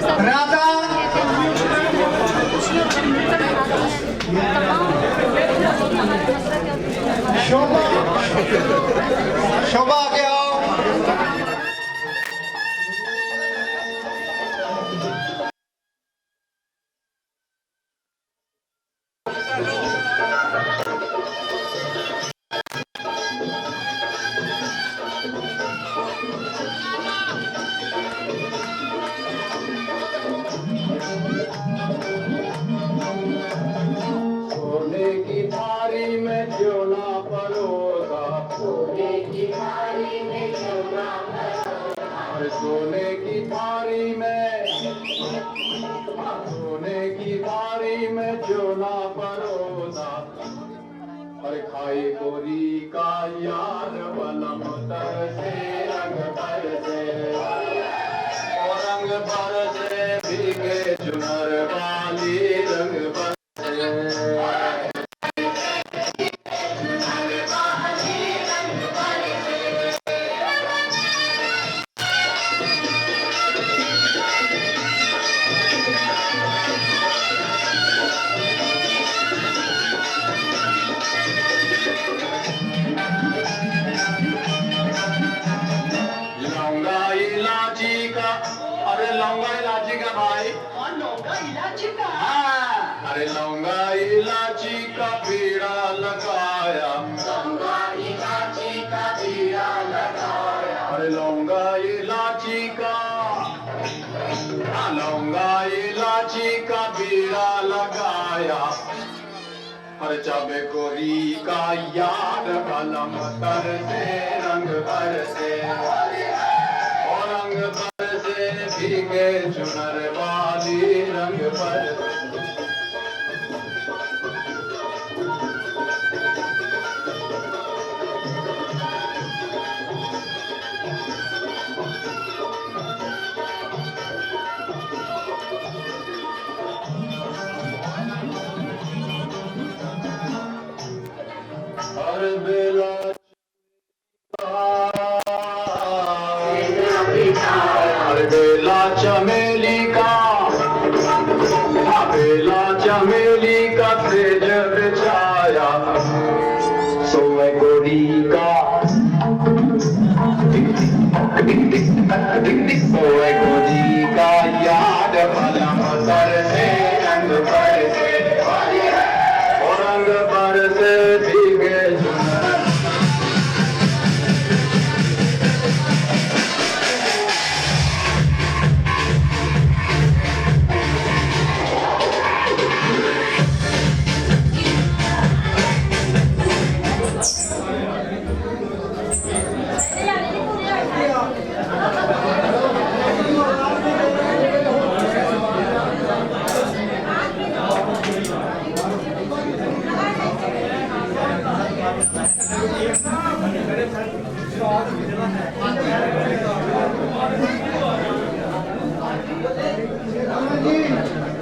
राधा शोभा शोभा आगे आओ। सोने की थाली में क्यों ना परोसा, सोने की थाली में क्यों ना परोसा, अरे सोने की थाली में, सोने की थाली में क्यों ना परोसा। अरे खाई गोरी का यार बलम तर से रंग पर से, और रंग पर से भीगे चुनर वाली रंग पर से। लौंगा इलायची का, अरे लौंगा इलायची का भाई, और लौंगा इलायची का, अरे लौंगा इलायची का पीड़ा लगाया, लौंगा इलायची का बीड़ा लगाया, अरे लौंगा इलायची का, लौंगा इलायची का पीड़ा लगाया। अरे चाबे गोरी का यार कलम तर से रंग भर से, और रंग भर से भीगे चुनर वाली रंग भर से। हर बेला हर बेला चमेली का, बेला चमेली का तेज बिछाया, सोए गोरी का, सोए गोरी का याद बलम तर से रंग पर से, और रंग पर से भीगे चुनर। जी